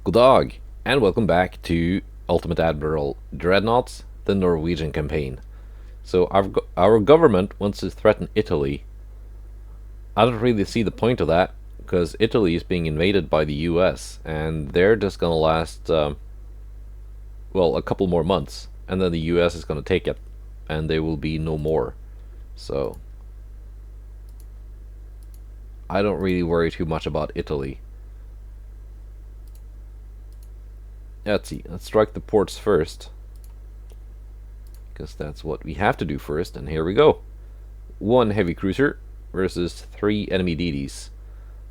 Good dog, and welcome back to Ultimate Admiral Dreadnoughts, the Norwegian campaign. So our government wants to threaten Italy. I don't really see the point of that, because Italy is being invaded by the US, and they're just gonna last, well, a couple more months, and then the US is gonna take it, and there will be no more. So, I don't really worry too much about Italy. Let's see, let's strike the ports first, because that's what we have to do first, and here we go. One heavy cruiser versus 3 enemy DDs,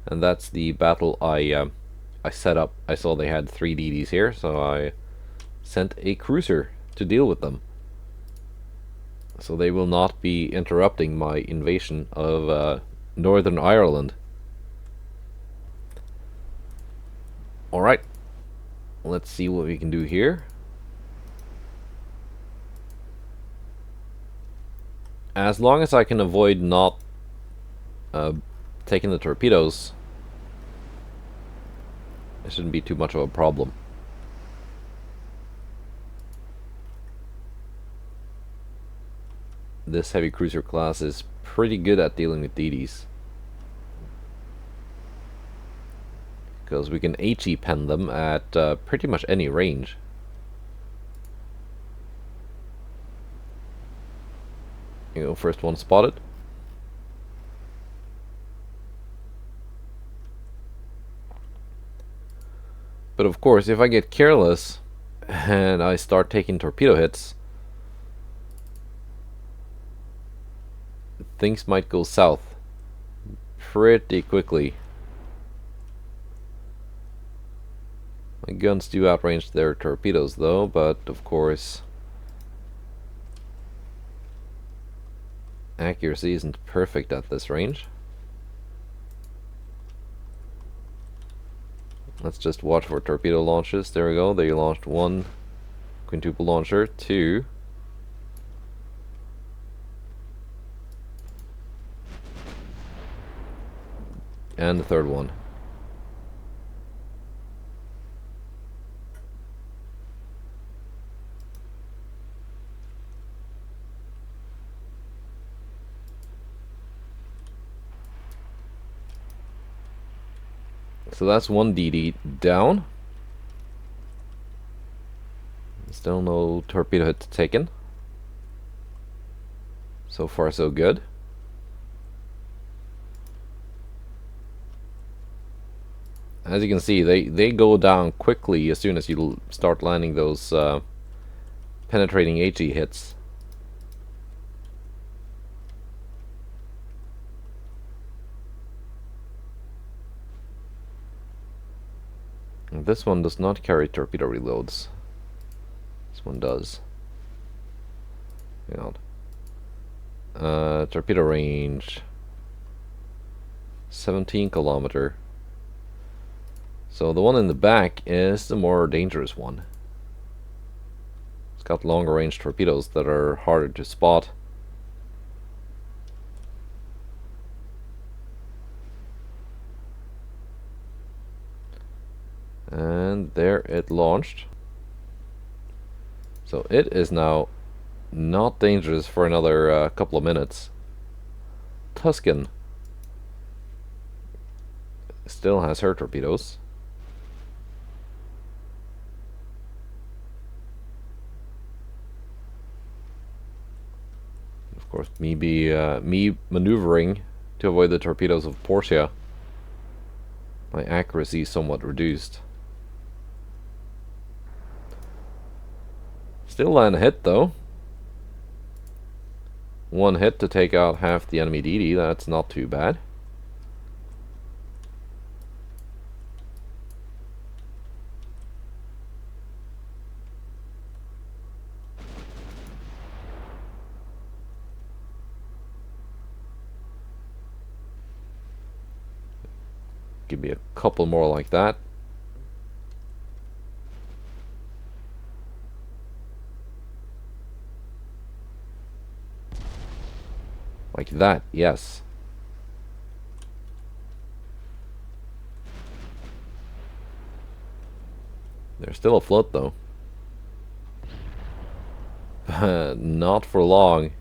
and that's the battle I set up. I saw they had 3 DDs here, so I sent a cruiser to deal with them, so they will not be interrupting my invasion of Northern Ireland. Alright, let's see what we can do here. As long as I can avoid not taking the torpedoes, it shouldn't be too much of a problem. This heavy cruiser class is pretty good at dealing with DDs, because we can HE pen them at pretty much any range. You know, first one spotted. But of course, if I get careless and I start taking torpedo hits, things might go south pretty quickly. My guns do outrange their torpedoes though, but of course accuracy isn't perfect at this range. Let's just watch for torpedo launches. There we go. They launched 1 quintuple launcher, 2. And the third one. So that's 1 DD down. Still no torpedo hit taken. So far so good. As you can see, they go down quickly as soon as you start landing those penetrating HE hits. And this one does not carry torpedo reloads. This one does. Hang on. Torpedo range 17 kilometer. So the one in the back is the more dangerous one. It's got longer range torpedoes that are harder to spot. And there it launched. So it is now not dangerous for another couple of minutes. Tuscan still has her torpedoes. Of course, me maneuvering to avoid the torpedoes of Portia, my accuracy is somewhat reduced. Still land a hit though. 1 hit to take out half the enemy DD, that's not too bad. Give me a couple more like that. Like that, yes. They're still afloat though. Not for long.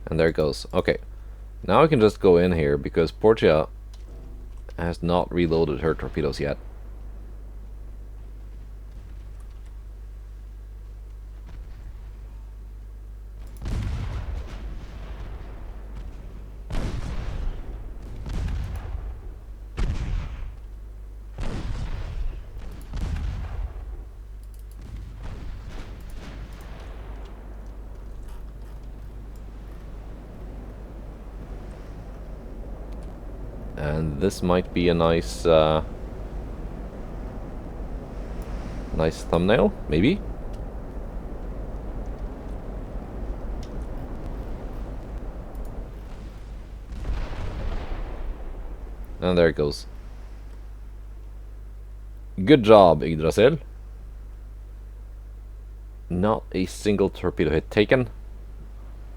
And there it goes. Okay. Now I can just go in here because Portia has not reloaded her torpedoes yet. And this might be a nice nice thumbnail, maybe? And there it goes. Good job, Yggdrasil. Not a single torpedo hit taken.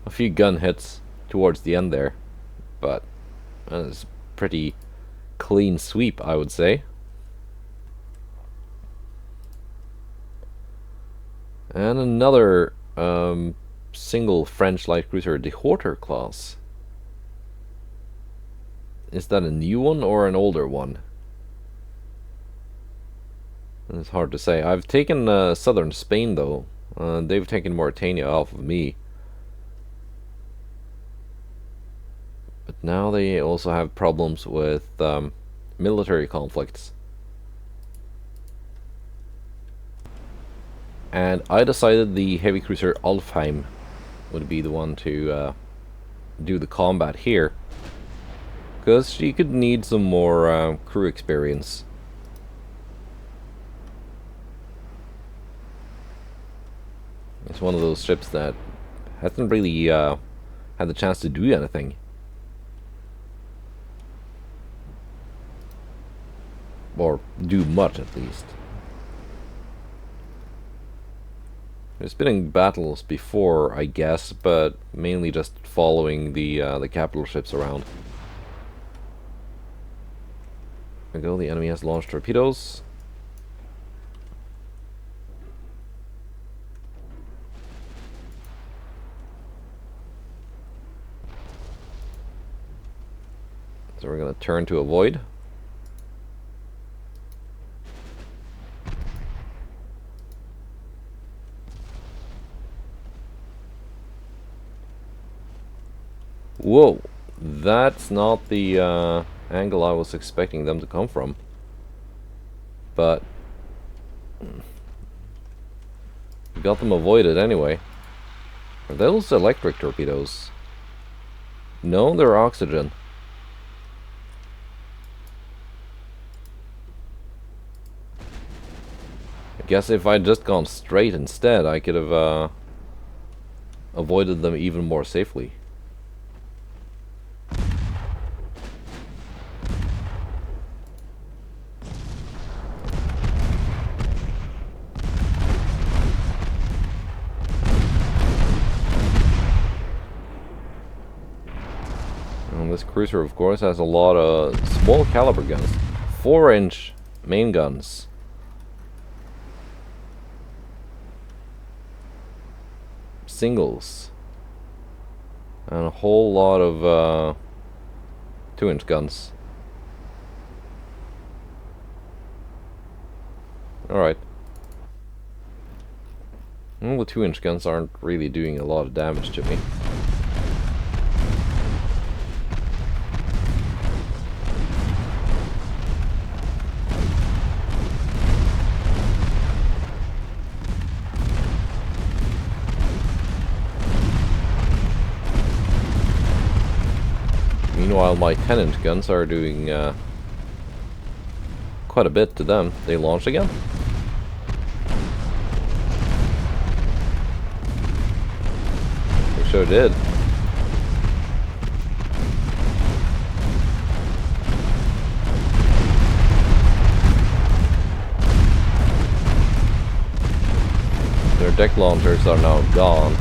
A few gun hits towards the end there, but it's pretty clean sweep, I would say. And another single French light cruiser, the Horter class. Is that a new one or an older one? It's hard to say. I've taken southern Spain though. They've taken Mauritania off of me. But now they also have problems with military conflicts. And I decided the heavy cruiser Alfheim would be the one to do the combat here, because she could need some more crew experience. It's one of those ships that hasn't really had the chance to do anything. Or do much, at least. There's been in battles before, I guess, but mainly just following the capital ships around. There we go, the enemy has launched torpedoes. So we're going to turn to avoid. Whoa, that's not the angle I was expecting them to come from. But we got them avoided anyway. Are those electric torpedoes? No, they're oxygen. I guess if I'd just gone straight instead, I could have avoided them even more safely. This cruiser, of course, has a lot of small caliber guns. 4-inch main guns. Singles. And a whole lot of 2-inch guns. Alright. Well, the 2-inch guns aren't really doing a lot of damage to me. Meanwhile, my 10-inch guns are doing quite a bit to them. They launched again. They sure did. Their deck launchers are now gone.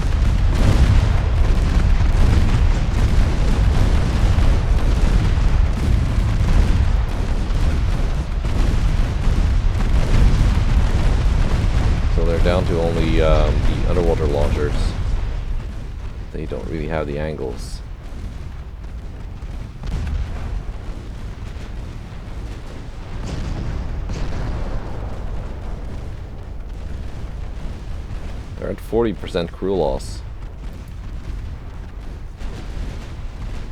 they're down to only the underwater launchers. They don't really have the angles. They're at 40% crew loss.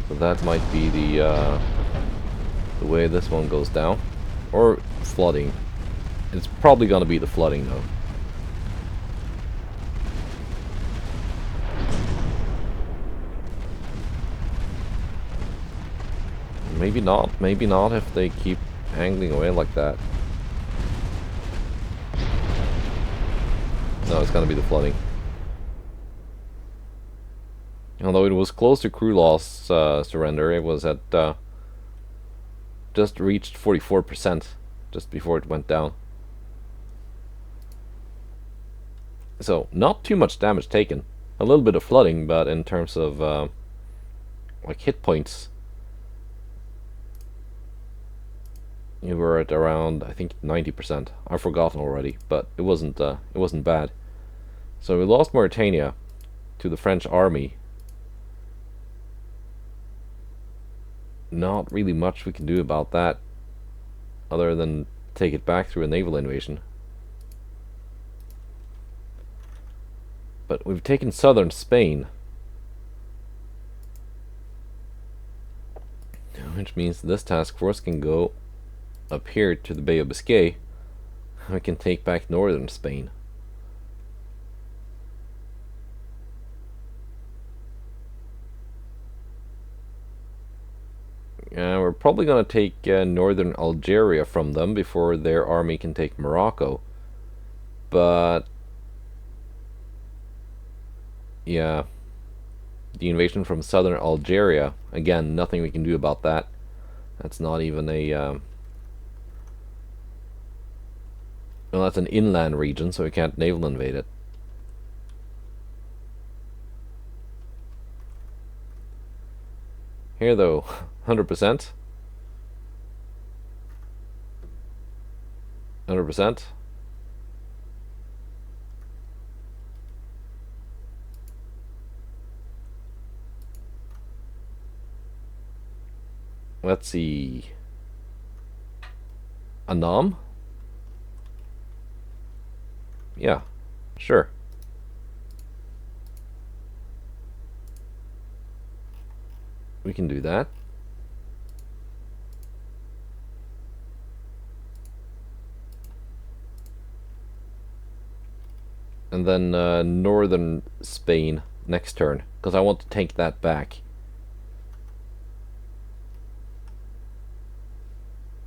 So that might be the way this one goes down. Or flooding. It's probably gonna be the flooding though. Maybe not if they keep angling away like that. No, it's gonna be the flooding. Although it was close to crew loss surrender, it was at just reached 44% just before it went down. So not too much damage taken. A little bit of flooding, but in terms of like hit points, you were at around, I think, 90%. I've forgotten already, but it wasn't bad. So we lost Mauritania to the French army. Not really much we can do about that, other than take it back through a naval invasion. But we've taken southern Spain, which means this task force can go up here to the Bay of Biscay. We can take back northern Spain. We're probably going to take northern Algeria from them before their army can take Morocco. But yeah, the invasion from southern Algeria, again, nothing we can do about that. That's not even a well, that's an inland region, so we can't naval invade it. Here though, 100%. 100%. Let's see. Annam? Yeah, sure. We can do that. And then northern Spain next turn, because I want to take that back.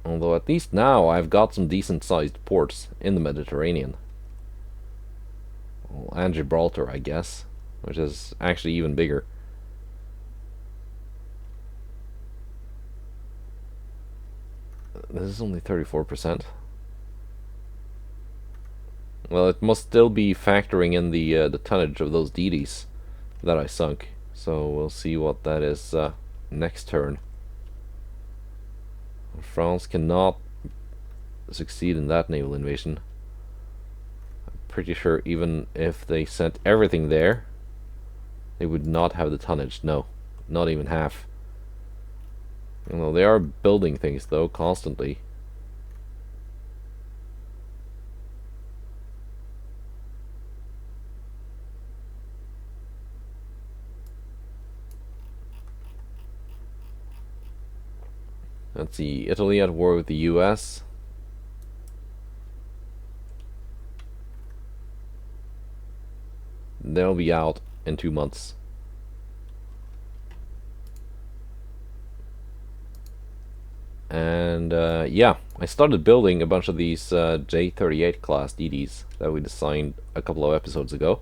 Although at least now I've got some decent sized ports in the Mediterranean. Well, and Gibraltar, I guess, which is actually even bigger. This is only 34%. Well, it must still be factoring in the tonnage of those DDs that I sunk. So we'll see what that is next turn. France cannot succeed in that naval invasion. I'm pretty sure even if they sent everything there, they would not have the tonnage. No, not even half. You know, they are building things though constantly. Let's see, Italy at war with the US. They'll be out in 2 months. And yeah, I started building a bunch of these J-38 class DDs that we designed a couple of episodes ago.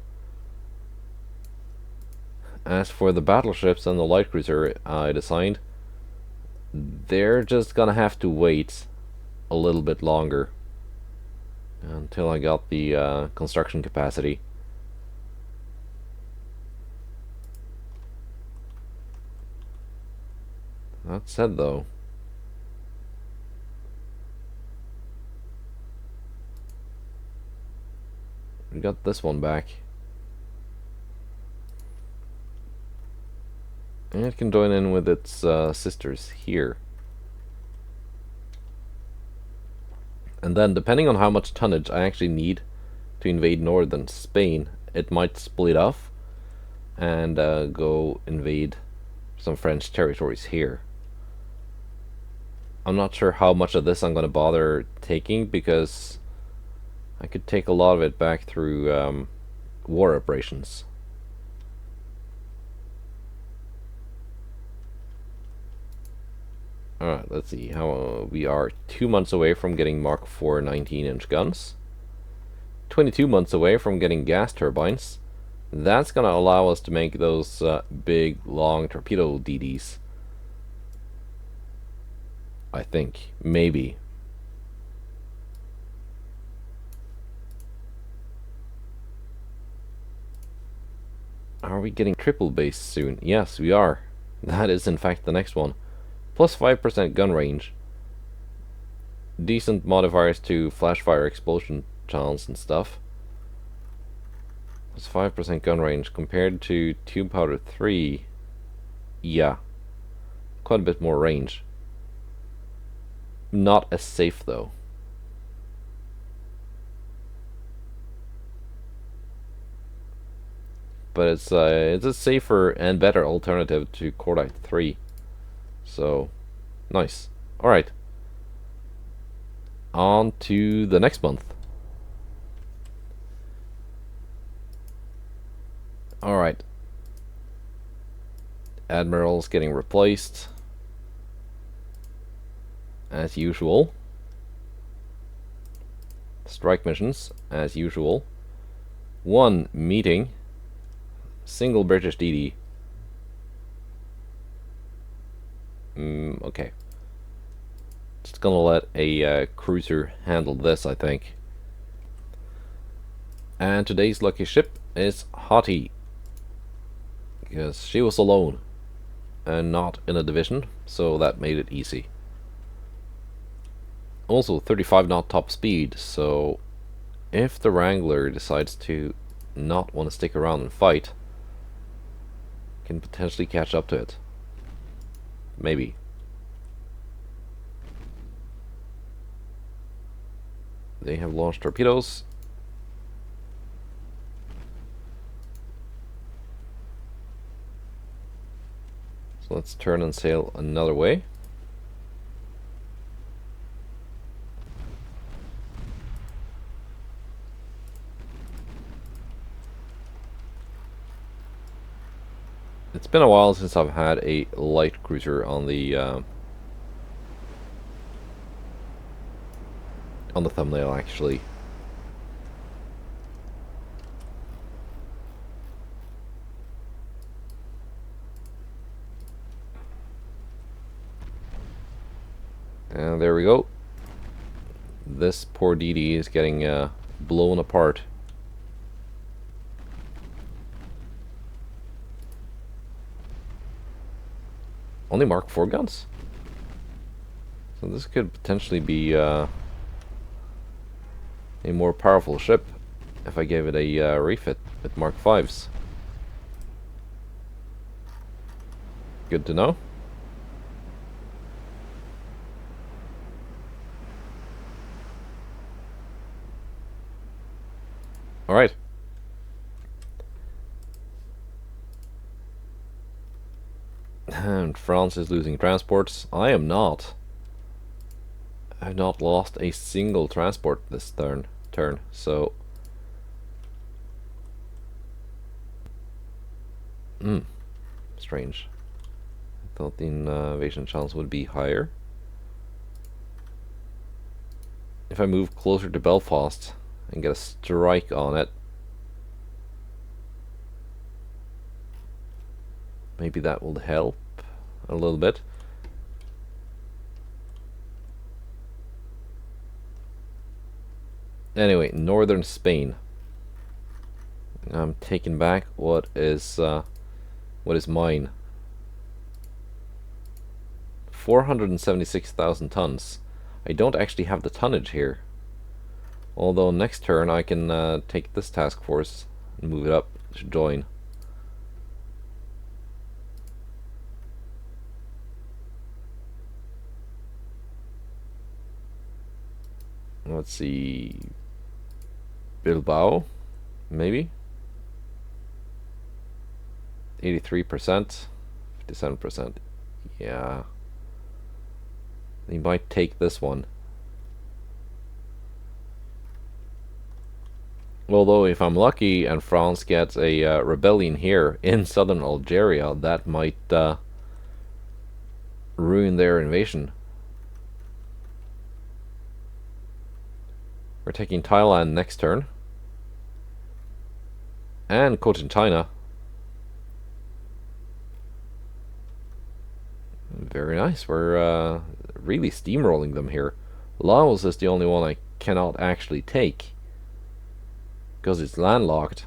As for the battleships and the light cruiser I designed, they're just gonna have to wait a little bit longer until I got the construction capacity. That said though, We got this one back. And it can join in with its sisters here. And then, depending on how much tonnage I actually need to invade northern Spain, it might split off and go invade some French territories here. I'm not sure how much of this I'm going to bother taking, because I could take a lot of it back through war operations. Alright, let's see how we are 2 months away from getting Mark IV 19-inch guns. 22 months away from getting gas turbines. That's going to allow us to make those big, long torpedo DDs. I think. Maybe. Are we getting triple base soon? Yes, we are. That is in fact the next one. Plus 5% gun range. Decent modifiers to flash fire explosion chance and stuff. Plus 5% gun range compared to tube powder 3. Yeah. Quite a bit more range. Not as safe though. But it's a safer and better alternative to Cordite 3. So, nice. Alright. On to the next month. Alright. Admiral's getting replaced. As usual. Strike missions, as usual. 1 meeting. Single British DD. Okay. Just gonna let a cruiser handle this, I think. And today's lucky ship is Hottie, because she was alone and not in a division, so that made it easy. Also 35 knot top speed, so if the Wrangler decides to not want to stick around and fight, can potentially catch up to it. Maybe. They have launched torpedoes. So let's turn and sail another way. It's been a while since I've had a light cruiser on the thumbnail, actually. And there we go. This poor DD is getting blown apart. Only Mark IV guns? So this could potentially be a more powerful ship if I gave it a refit with Mark Vs. Good to know. Alright. And France is losing transports. I am not. I've not lost a single transport this turn, so... strange. I thought the invasion chance would be higher. If I move closer to Belfast and get a strike on it, maybe that will help a little bit. Anyway, northern Spain. I'm taking back what is mine. 476,000 tons. I don't actually have the tonnage here. Although next turn I can take this task force and move it up to join. Let's see. Bilbao, maybe? 83%, 57%. Yeah. They might take this one. Although, if I'm lucky and France gets a rebellion here in southern Algeria, that might ruin their invasion. We're taking Thailand next turn. And Cochinchina. Very nice. We're really steamrolling them here. Laos is the only one I cannot actually take, because it's landlocked.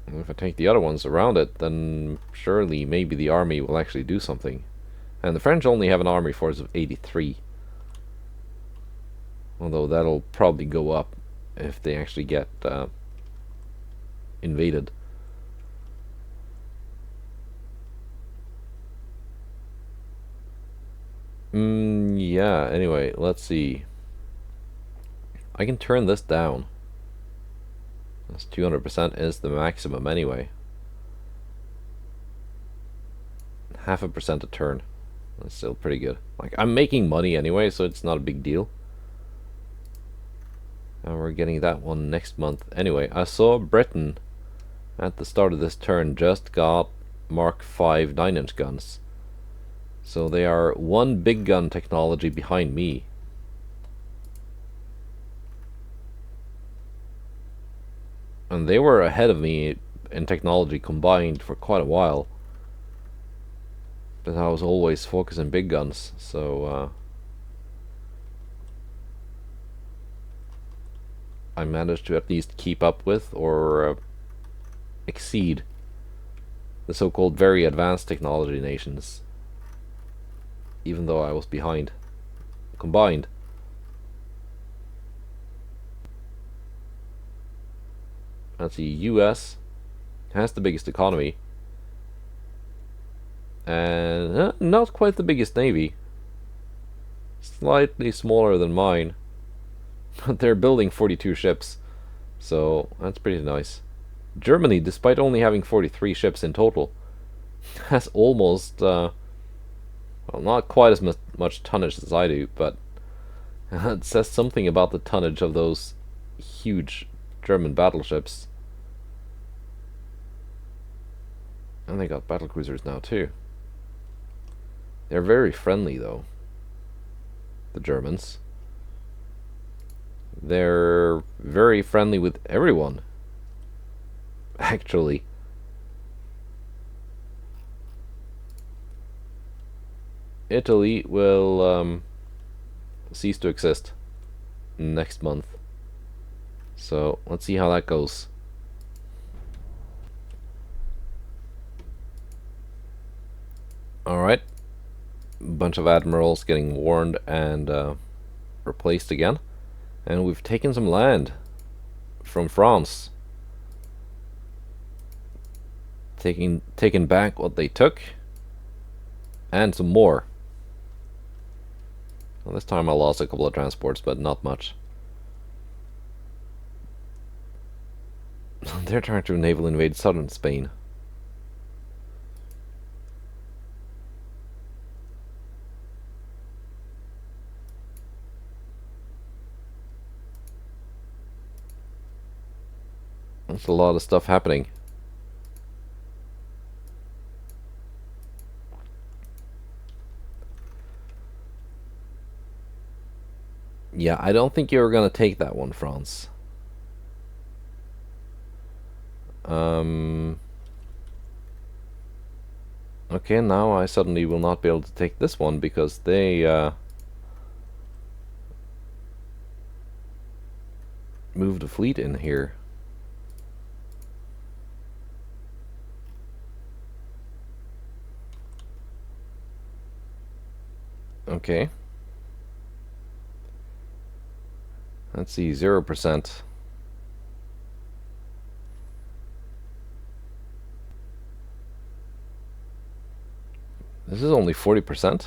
And if I take the other ones around it, then surely maybe the army will actually do something. And the French only have an army force of 83. Although that'll probably go up if they actually get invaded. Yeah, anyway, let's see. I can turn this down. That's 200% is the maximum anyway. 0.5% a turn. That's still pretty good. Like, I'm making money anyway, so it's not a big deal. And we're getting that one next month. Anyway, I saw Britain at the start of this turn just got Mark V 9-inch guns. So they are one big gun technology behind me. And they were ahead of me in technology combined for quite a while. But I was always focusing big guns, so I managed to at least keep up with or exceed the so-called very advanced technology nations, even though I was behind combined. Let's see, US has the biggest economy and not quite the biggest navy, slightly smaller than mine, but they're building 42 ships, so that's pretty nice. Germany, despite only having 43 ships in total, has almost well, not quite as much tonnage as I do, but it says something about the tonnage of those huge German battleships. And they got battlecruisers now too. They're very friendly though, the Germans. They're very friendly with everyone, actually. Italy will cease to exist next month. So let's see how that goes. Alright. Bunch of admirals getting warned and replaced again. And we've taken some land from France. Taken back what they took. And some more. Well, this time I lost a couple of transports, but not much. They're trying to naval invade southern Spain. That's a lot of stuff happening. Yeah, I don't think you were gonna take that one, France. Okay, now I suddenly will not be able to take this one because they moved a fleet in here. Okay. Let's see, 0%. This is only 40%.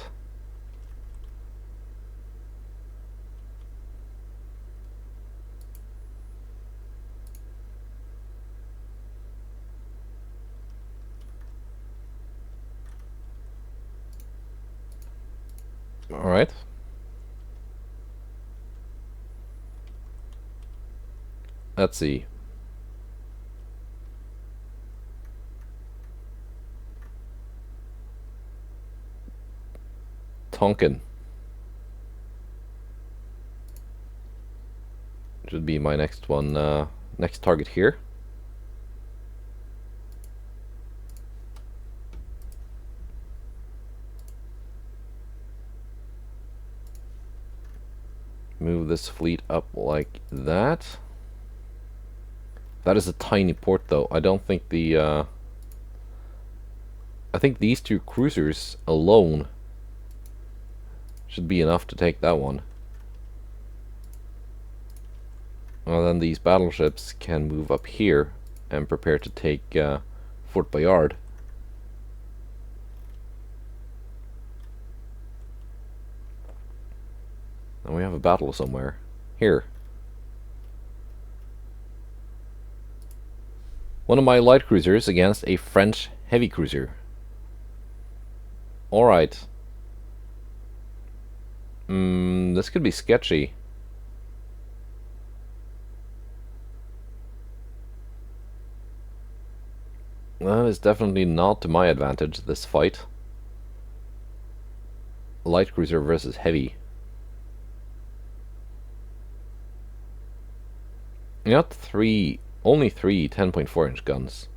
Alright. Let's see. Tonkin should be my next one, next target here. Move this fleet up like that. That is a tiny port, though. I don't think the I think these two cruisers alone should be enough to take that one. Well, then these battleships can move up here and prepare to take Fort Bayard. And we have a battle somewhere. Here. One of my light cruisers against a French heavy cruiser. Alright. This could be sketchy. That is definitely not to my advantage, this fight. Light cruiser versus heavy. You got only three 10.4-inch guns.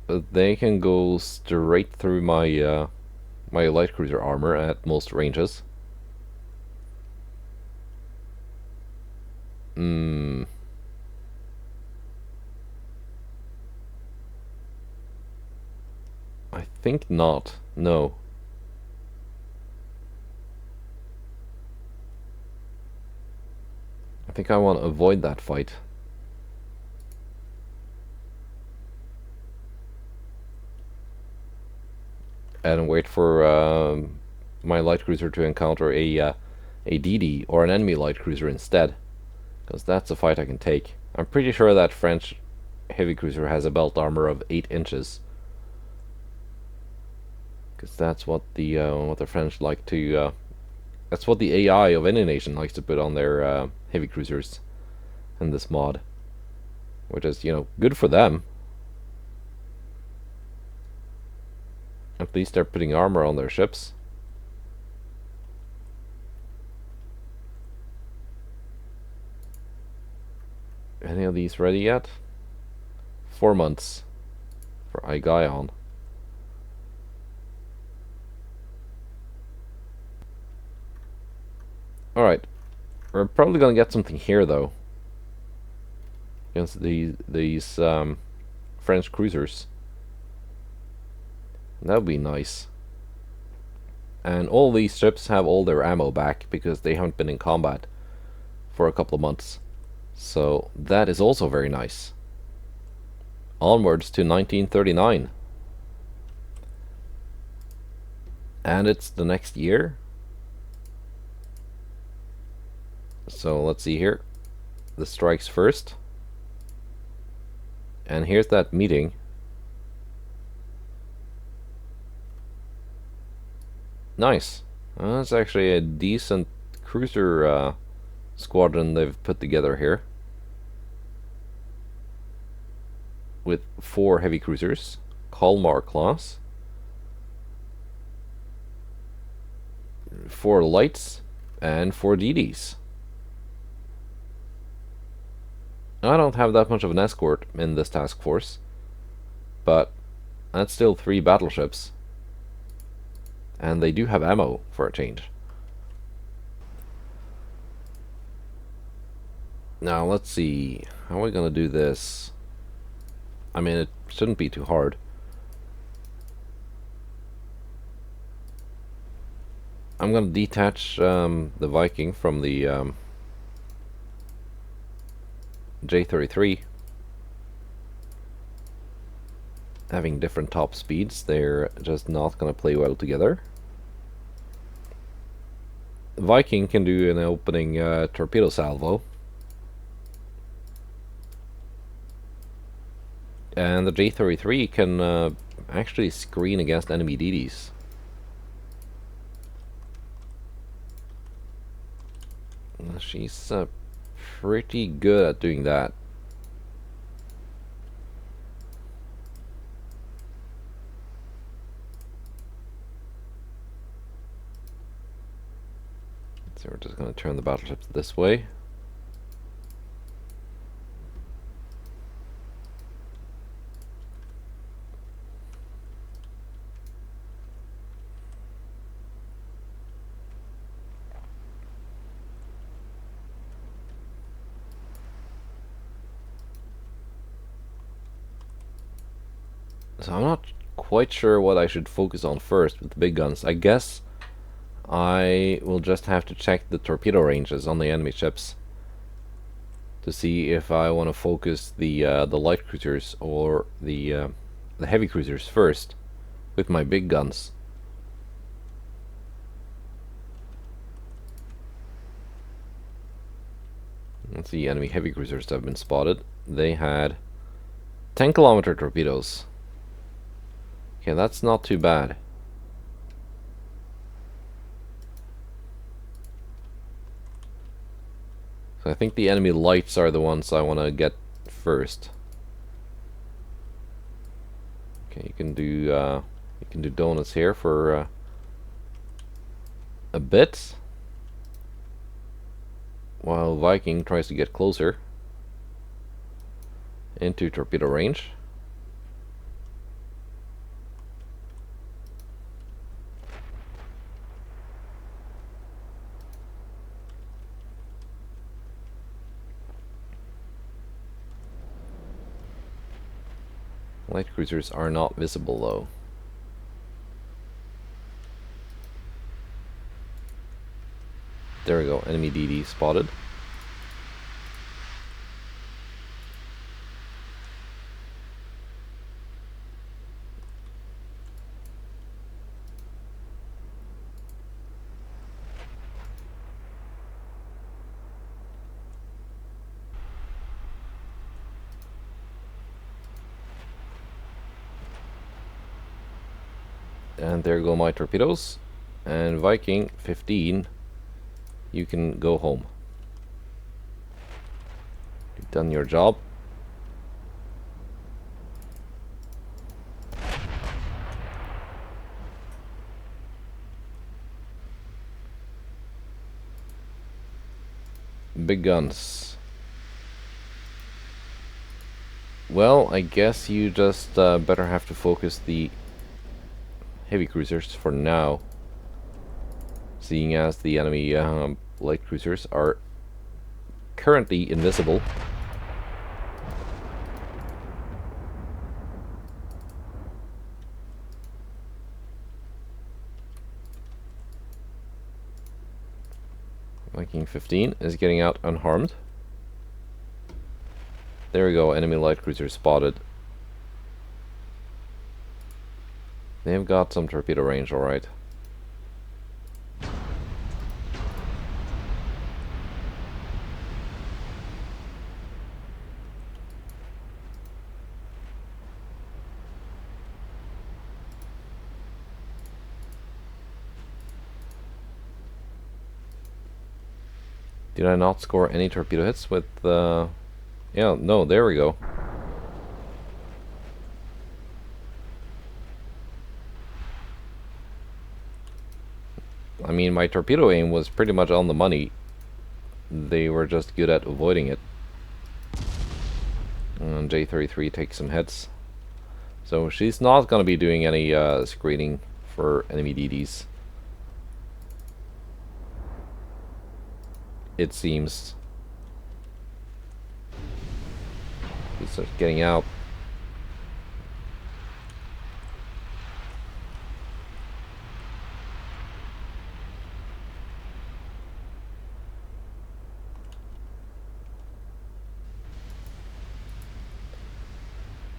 But they can go straight through my my light cruiser armor at most ranges. I think not. No. I think I want to avoid that fight. And wait for my light cruiser to encounter a DD or an enemy light cruiser instead. Because that's a fight I can take. I'm pretty sure that French heavy cruiser has a belt armor of 8 inches. Because that's what the French like to... that's what the AI of any nation likes to put on their heavy cruisers in this mod. Which is, you know, good for them. At least they're putting armor on their ships. Any of these ready yet? 4 months for Igaion. Alright. We're probably gonna get something here though. Against these French cruisers. That would be nice. And all these ships have all their ammo back because they haven't been in combat for a couple of months. So that is also very nice. Onwards to 1939. And it's the next year. So let's see here. The strikes first. And here's that meeting. Nice. That's actually a decent cruiser squadron they've put together here. With 4 heavy cruisers. Kalmar class. 4 lights. And 4 DDs. I don't have that much of an escort in this task force. But that's still 3 battleships. And they do have ammo for a change. Now let's see. How are we gonna do this? I mean, it shouldn't be too hard. I'm gonna detach the Viking from the J-33. Having different top speeds, they're just not gonna play well together. Viking can do an opening torpedo salvo. And the J-33 can actually screen against enemy DDs. She's pretty good at doing that. So we're just going to turn the battleships this way. So I'm not quite sure what I should focus on first with the big guns. I guess I will just have to check the torpedo ranges on the enemy ships to see if I want to focus the light cruisers or the heavy cruisers first with my big guns. Let's see, enemy heavy cruisers have been spotted. They had 10-kilometer torpedoes. Okay, that's not too bad. So I think the enemy lights are the ones I want to get first. Okay, you can do donuts here for a bit, while Viking tries to get closer into torpedo range. Light cruisers are not visible though. There we go, enemy DD spotted. And there go my torpedoes. And Viking 15, you can go home. You've done your job. Big guns. Well, I guess you just better have to focus the heavy cruisers for now, seeing as the enemy light cruisers are currently invisible. Viking 15 is getting out unharmed. There we go, enemy light cruiser spotted. They've got some torpedo range, alright. Did I not score any torpedo hits with yeah, no, there we go. I mean, my torpedo aim was pretty much on the money. They were just good at avoiding it. And J-33 takes some hits. So she's not going to be doing any screening for enemy DDs. It seems. He's getting out.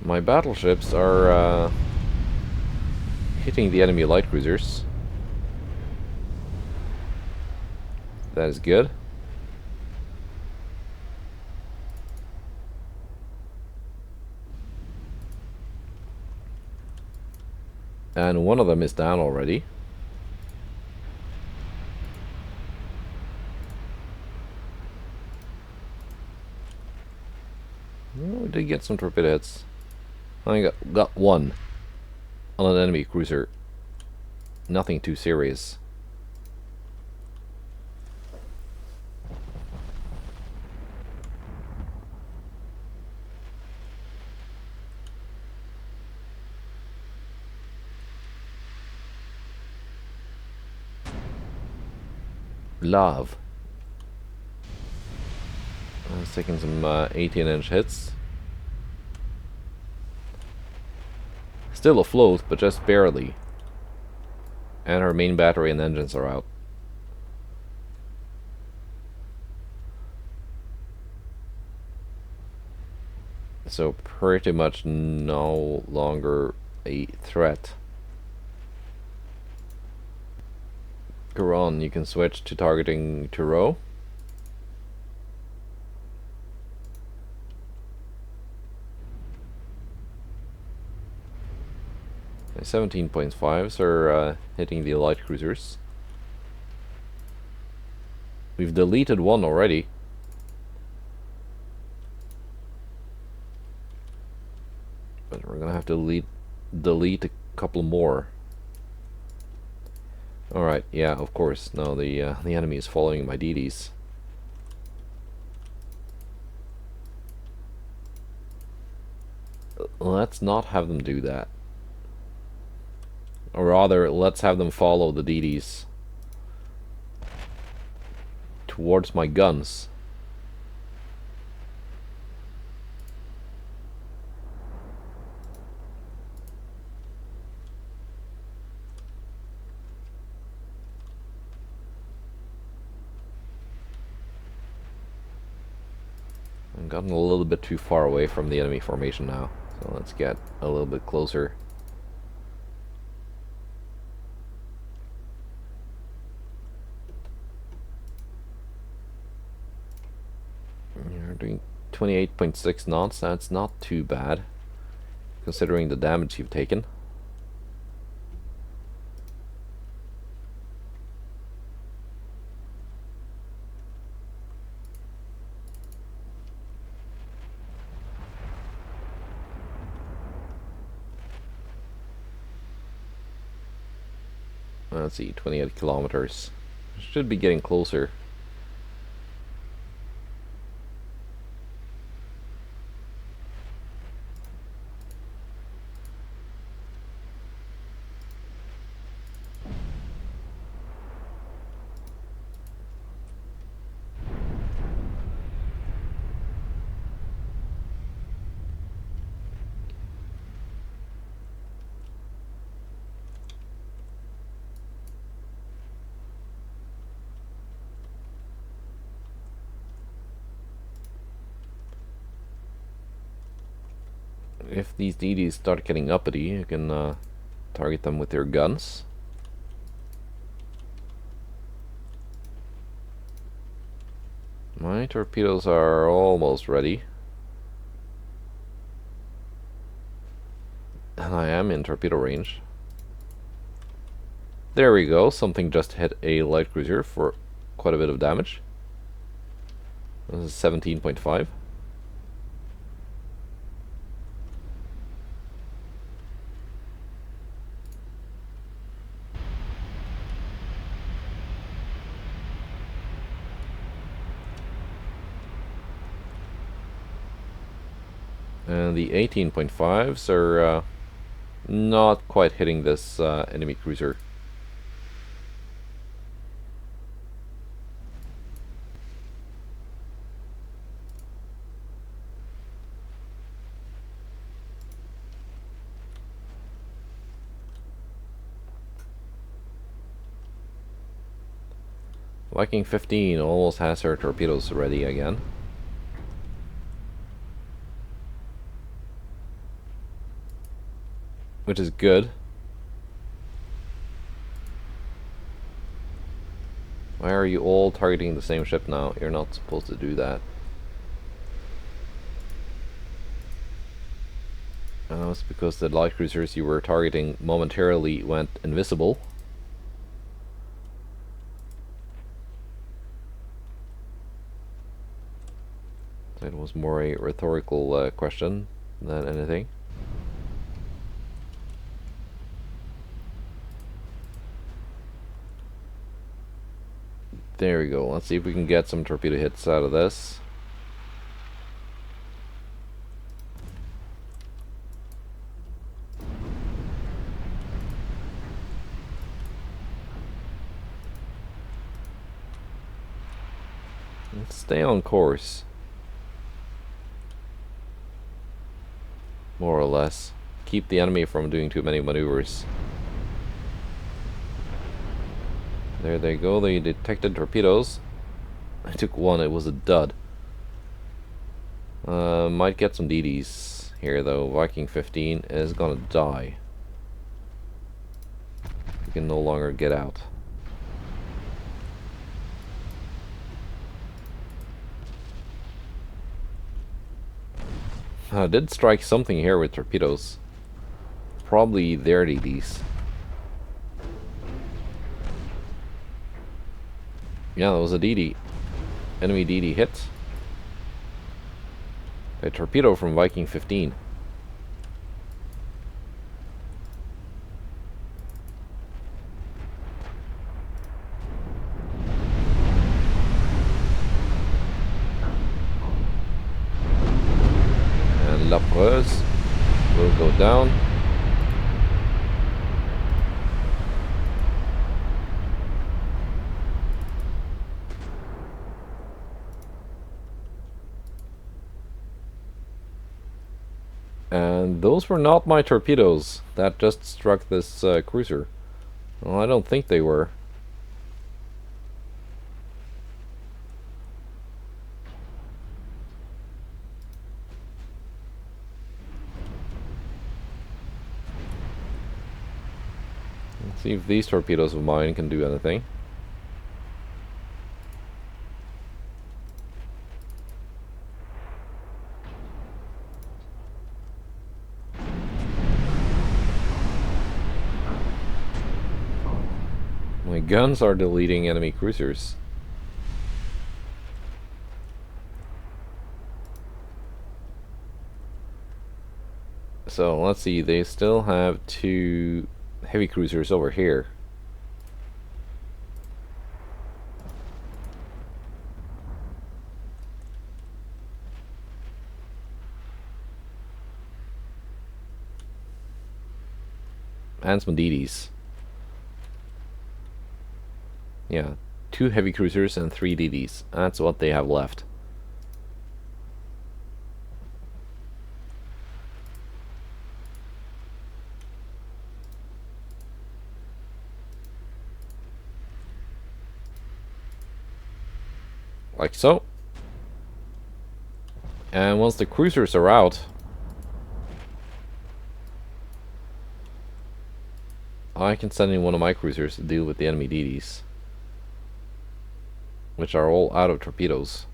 My battleships are hitting the enemy light cruisers. That is good. And one of them is down already. Well, we did get some torpedo hits. I got one on an enemy cruiser. Nothing too serious. Love. I was taking some 18-inch hits. Still afloat, but just barely. And her main battery and engines are out. So pretty much no longer a threat. Garon, you can switch to targeting Turo. The 17.5s are hitting the light cruisers. We've deleted one already. But we're gonna have to delete a couple more. Alright, yeah, of course. No, the enemy is following my DDs. Let's not have them do that. Or rather, let's have them follow the DDs towards my guns. I've gotten a little bit too far away from the enemy formation now, so let's get a little bit closer. You're doing 28.6 knots, that's not too bad, considering the damage you've taken. Let's see, 28 kilometers. Should be getting closer. If these DDs start getting uppity, you can target them with your guns. My torpedoes are almost ready. And I am in torpedo range. There we go, something just hit a light cruiser for quite a bit of damage. This is 17.5. And the 18.5s are not quite hitting this enemy cruiser. Viking 15 almost has her torpedoes ready again. which is good. Why are you all targeting the same ship now? You're not supposed to do that. It's because the light cruisers you were targeting momentarily went invisible. So it was more a rhetorical question than anything. There we go. Let's see if we can get some torpedo hits out of this. Let's stay on course. More or less. Keep the enemy from doing too many maneuvers. There they go, they detected torpedoes. I took one, it was a dud. Might get some DDs here though. Viking 15 is gonna die. We can no longer get out. I did strike something here with torpedoes. Probably their DDs. Yeah, that was a DD. Enemy DD hit. A torpedo from Viking 15. And La Preuse will go down. And those were not my torpedoes that just struck this cruiser. Well, I don't think they were. Let's see if these torpedoes of mine can do anything. My guns are deleting enemy cruisers. So let's see, they still have 2 heavy cruisers over here. And some DDs. Yeah, 2 heavy cruisers and 3 DDs. That's what they have left. Like so. And once the cruisers are out, I can send in one of my cruisers to deal with the enemy DDs, which are all out of torpedoes.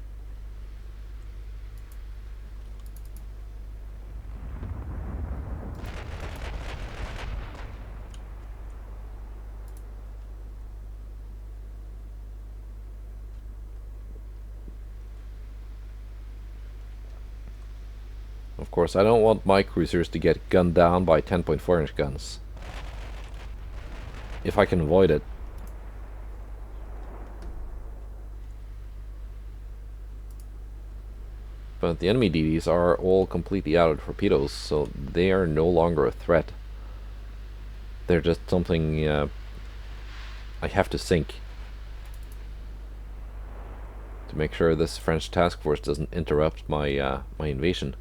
Of course, I don't want my cruisers to get gunned down by 10.4-inch guns, if I can avoid it. But the enemy DDs are all completely out of torpedoes, so they are no longer a threat. They're just something I have to sink to make sure this French task force doesn't interrupt my my invasion.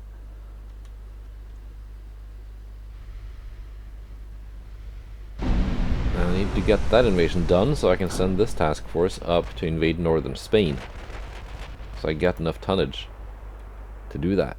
I need to get that invasion done so I can send this task force up to invade northern Spain, so I get enough tonnage to do that.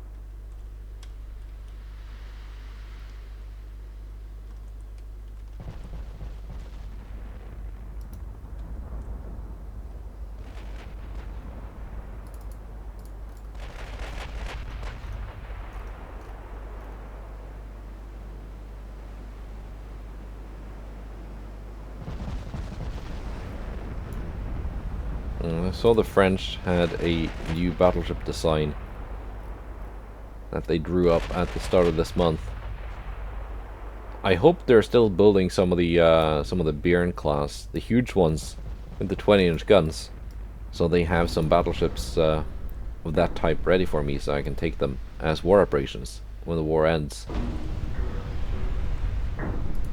saw the French had a new battleship design that they drew up at the start of this month. I hope they're still building some of the Bjorn class, the huge ones with the 20-inch guns, so they have some battleships of that type ready for me, so I can take them as war operations when the war ends.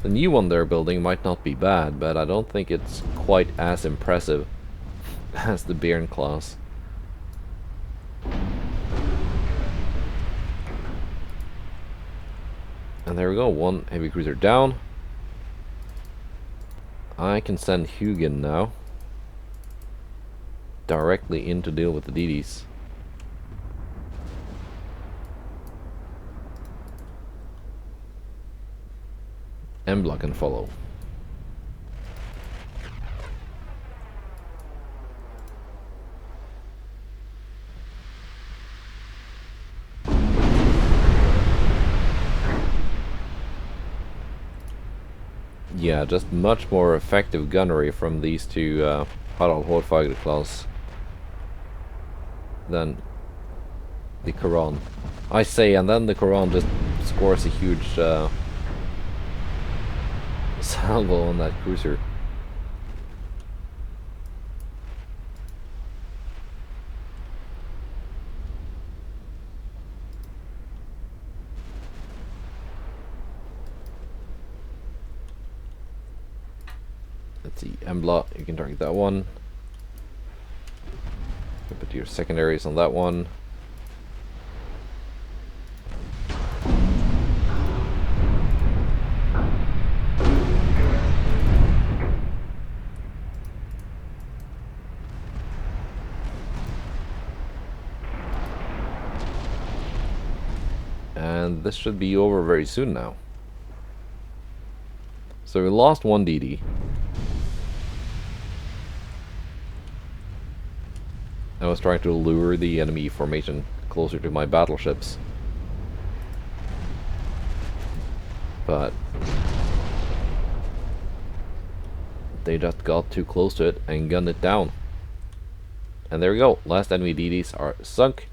The new one they're building might not be bad, but I don't think it's quite as impressive as the Bjorn class. And there we go, one heavy cruiser down. I can send Hugin now directly in to deal with the DDs. Embla can follow. Yeah, just much more effective gunnery from these two Harald Hårfagre class than the Quran. I say, and then the Quran just scores a huge salvo on that cruiser. Let's see, Embla, you can target that one. Put your secondaries on that one. And this should be over very soon now. So we lost one DD. I was trying to lure the enemy formation closer to my battleships, but they just got too close to it and gunned it down. And there we go, last enemy DDs are sunk,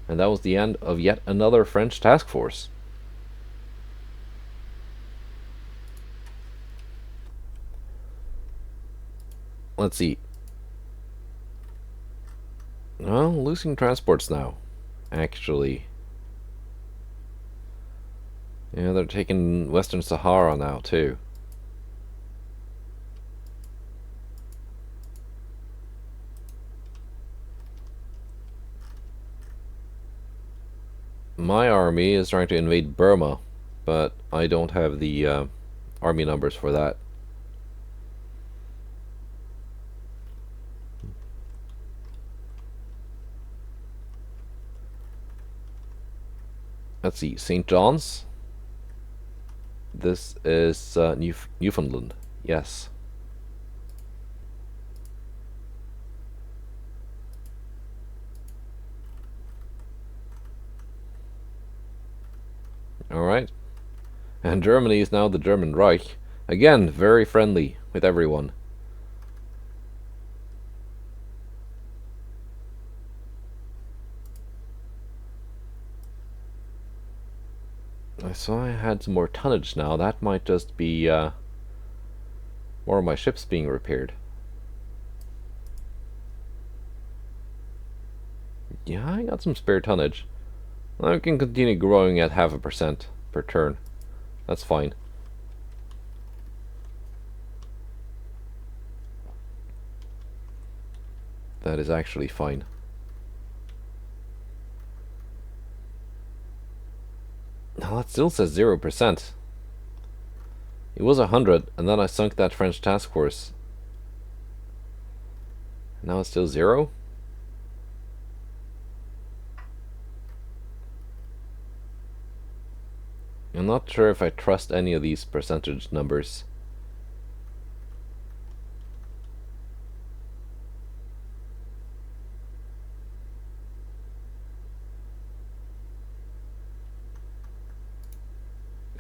and that was the end of yet another French task force. Let's see. Well, losing transports now, actually. Yeah, they're taking Western Sahara now, too. My army is trying to invade Burma, but I don't have the army numbers for that. Let's see, St. John's. This is Newfoundland. Yes. Alright. And Germany is now the German Reich. Again, very friendly with everyone. I saw I had some more tonnage now. That might just be more of my ships being repaired. Yeah, I got some spare tonnage. I can continue growing at 0.5% per turn. That's fine. That is actually fine. Now that still says 0%. It was 100, and then I sunk that French task force. Now it's still 0? I'm not sure if I trust any of these percentage numbers.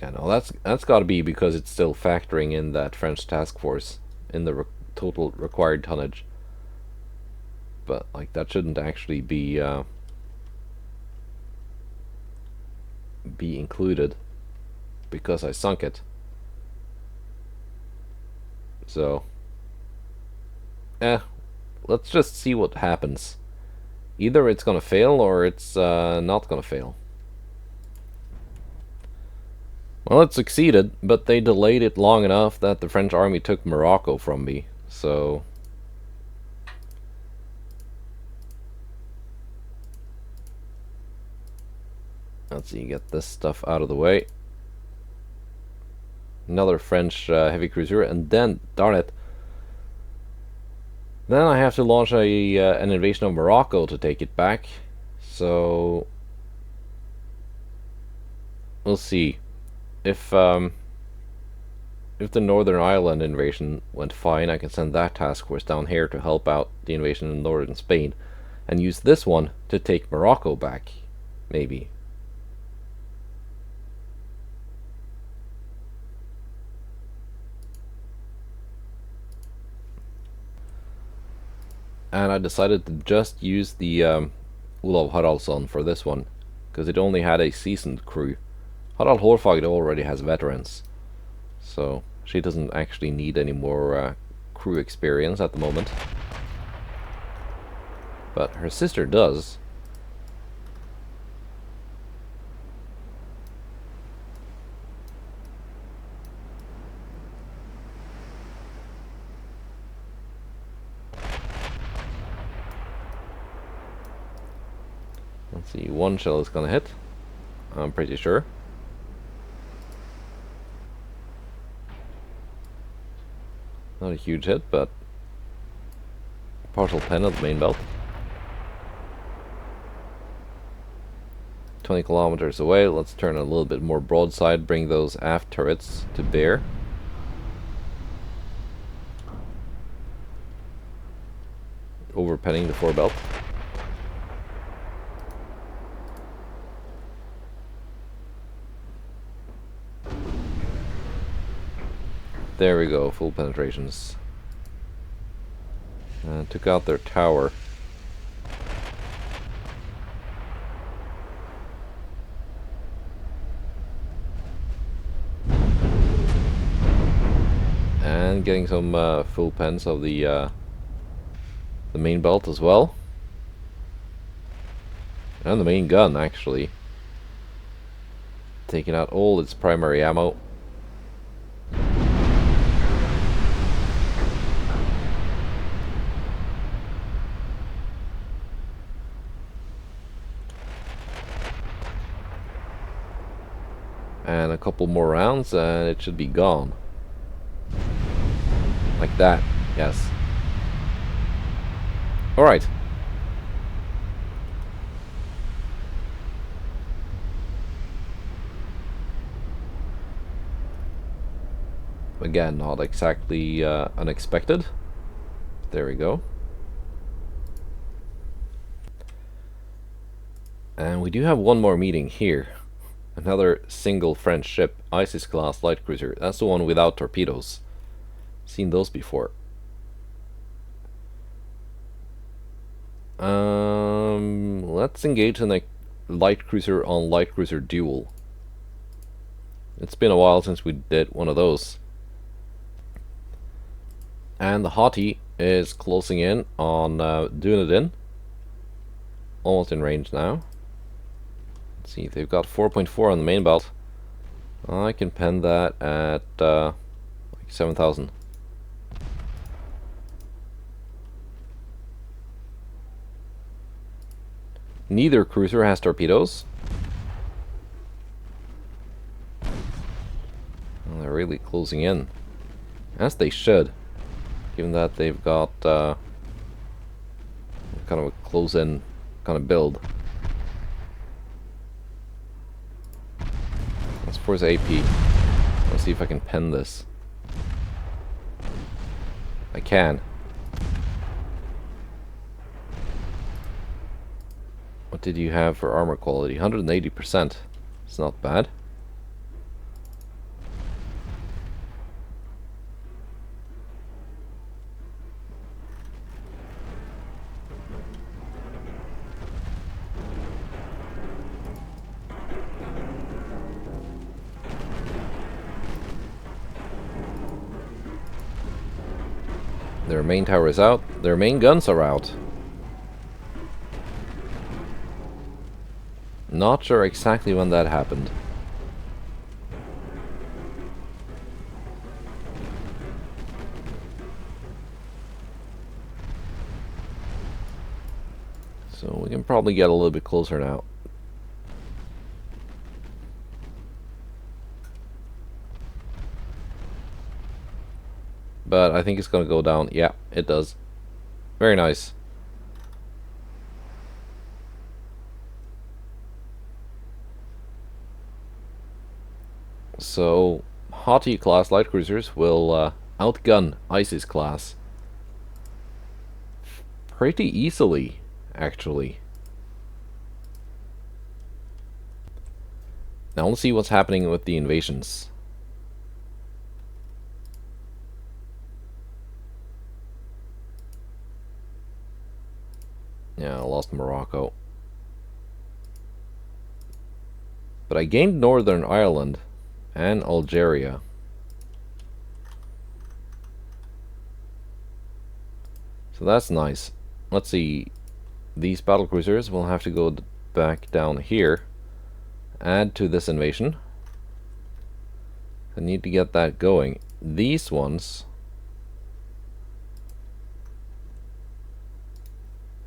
Yeah, no, that's got to be because it's still factoring in that French task force in the total required tonnage. but like that shouldn't actually be included because I sunk it. So, let's just see what happens. Either it's gonna fail or it's not gonna fail. Well, it succeeded, but they delayed it long enough that the French army took Morocco from me. So, let's see, get this stuff out of the way. Another French heavy cruiser, and then, darn it, then I have to launch an invasion of Morocco to take it back. So, we'll see. If the Northern Ireland invasion went fine, I can send that task force down here to help out the invasion in northern Spain, and use this one to take Morocco back, maybe. And I decided to just use the Olav Haraldsson for this one, because it only had a seasoned crew. Harald Hårfagre already has veterans, so she doesn't actually need any more crew experience at the moment. But her sister does. Let's see, one shell is gonna hit, I'm pretty sure. Not a huge hit, but partial pen of the main belt. 20 kilometers away, let's turn a little bit more broadside, bring those aft turrets to bear. Overpenning the forebelt. There we go, full penetrations. Took out their tower. And getting some full pens of the main belt as well. And the main gun, actually. Taking out all its primary ammo. And a couple more rounds and it should be gone. Like that, yes. Alright. Again, not exactly unexpected. There we go. And we do have one more meeting here. Another single French ship, ISIS-class light cruiser. That's the one without torpedoes. Seen those before. Let's engage in a light cruiser on light cruiser duel. It's been a while since we did one of those. And the Haughty is closing in on Dunedin. Almost in range now. Let's see, they've got 4.4 on the main belt. I can pen that at like 7,000. Neither cruiser has torpedoes. Well, they're really closing in, as they should, given that they've got kind of a close-in kind of build. Let's force AP. Let's see if I can pen this. I can. What did you have for armor quality? 180%. It's not bad. Their main tower is out. Their main guns are out. Not sure exactly when that happened. So we can probably get a little bit closer now. But I think it's going to go down. Yeah, it does. Very nice. So, Haughty class light cruisers will outgun ISIS class pretty easily, actually. Now let's see what's happening with the invasions. Yeah, I lost Morocco. But I gained Northern Ireland and Algeria. So that's nice. Let's see. These battlecruisers will have to go back down here. Add to this invasion. I need to get that going. These ones,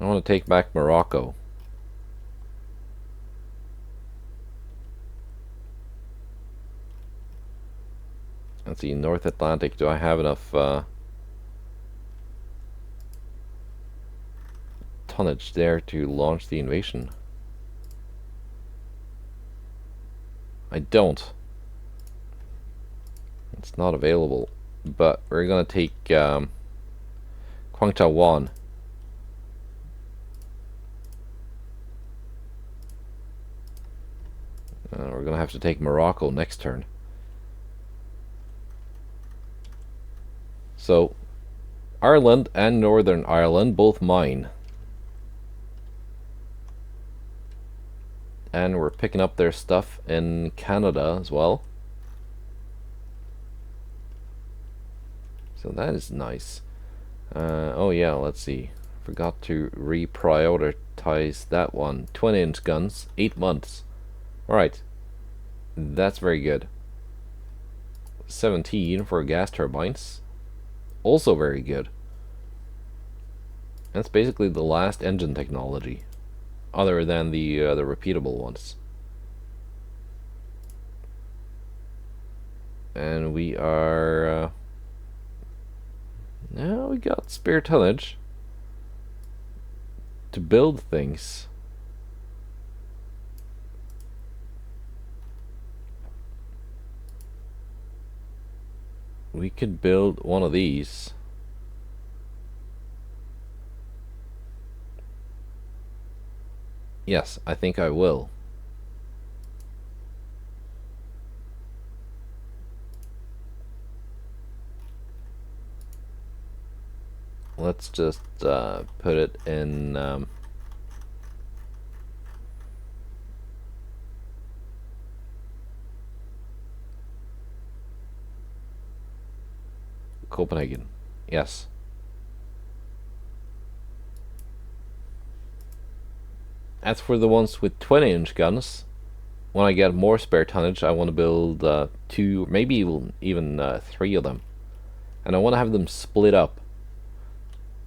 I want to take back Morocco. Let's see, North Atlantic. Do I have enough tonnage there to launch the invasion? I don't. It's not available. But we're gonna take Kwangcha-Wan. We're gonna have to take Morocco next turn. So, Ireland and Northern Ireland both mine. And we're picking up their stuff in Canada as well. So that is nice. Oh yeah, let's see. Forgot to reprioritize that one. 20-inch guns, 8 months. Alright. That's very good. 17 for gas turbines. Also very good. That's basically the last engine technology, other than the repeatable ones. And we are now we got spare tonnage to build things. We could build one of these. Yes, I think I will. Let's just put it in Copenhagen. Yes. As for the ones with 20-inch guns, when I get more spare tonnage, I want to build 2, maybe even 3 of them. And I want to have them split up,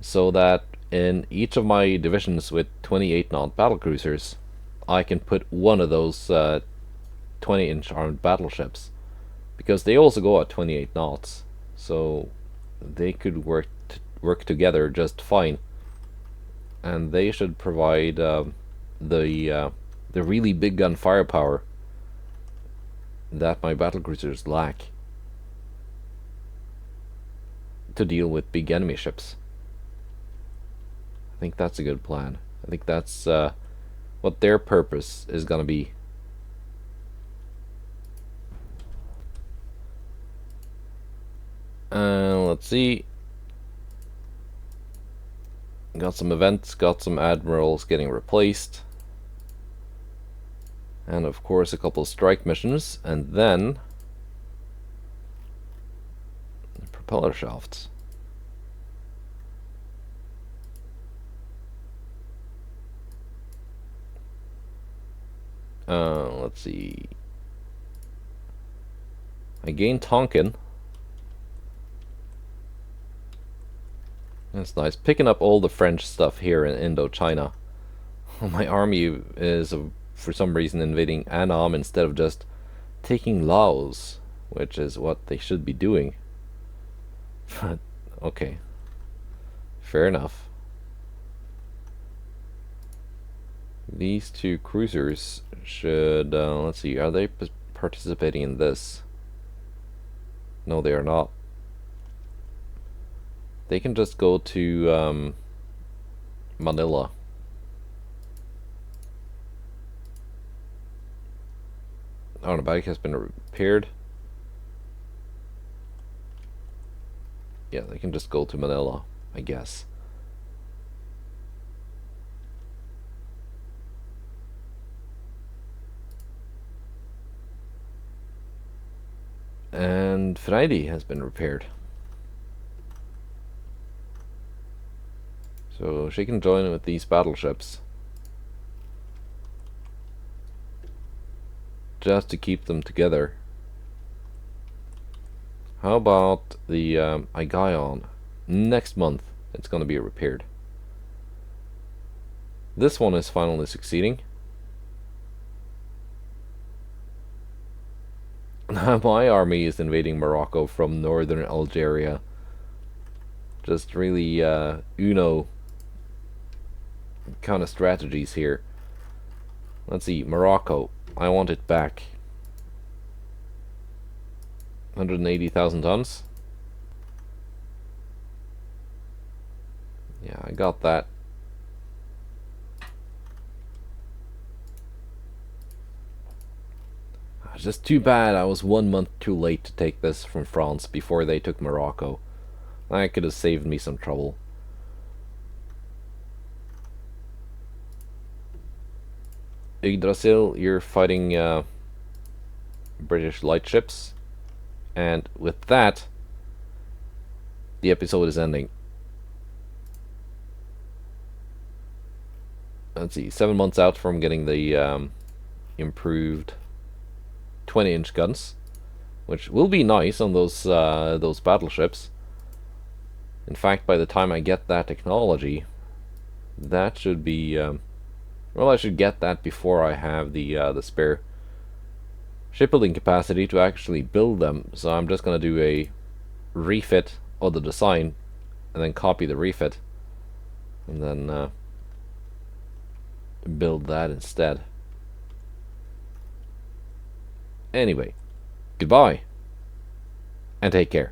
so that in each of my divisions with 28-knot battlecruisers, I can put one of those 20-inch armed battleships. Because they also go at 28 knots, so they could work together just fine. And they should provide the really big gun firepower that my battlecruisers lack to deal with big enemy ships. I think that's a good plan. I think that's what their purpose is gonna be. Let's see. Got some events, got some admirals getting replaced. And of course a couple of strike missions, and then propeller shafts. Let's see. I gained Tonkin. That's nice. Picking up all the French stuff here in Indochina. My army is, for some reason, invading Annam instead of just taking Laos, which is what they should be doing. But, okay. Fair enough. These two cruisers should, let's see, are they participating in this? No, they are not. They can just go to Manila. Oh, the bike has been repaired. Yeah, they can just go to Manila, I guess. And Friday has been repaired. So she can join with these battleships. Just to keep them together. How about the Igayon? Next month it's going to be repaired. This one is finally succeeding. My army is invading Morocco from northern Algeria. Just really Uno kind of strategies here. Let's see, Morocco. I want it back. 180,000 tons. Yeah, I got that. It's just too bad I was 1 month too late to take this from France before they took Morocco. That could have saved me some trouble. Yggdrasil, you're fighting British light ships. And with that, the episode is ending. Let's see, 7 months out from getting the improved 20-inch guns, which will be nice on those battleships. In fact, by the time I get that technology, that should be well, I should get that before I have the spare shipbuilding capacity to actually build them. So I'm just gonna do a refit of the design, and then copy the refit, and then build that instead. Anyway, goodbye, and take care.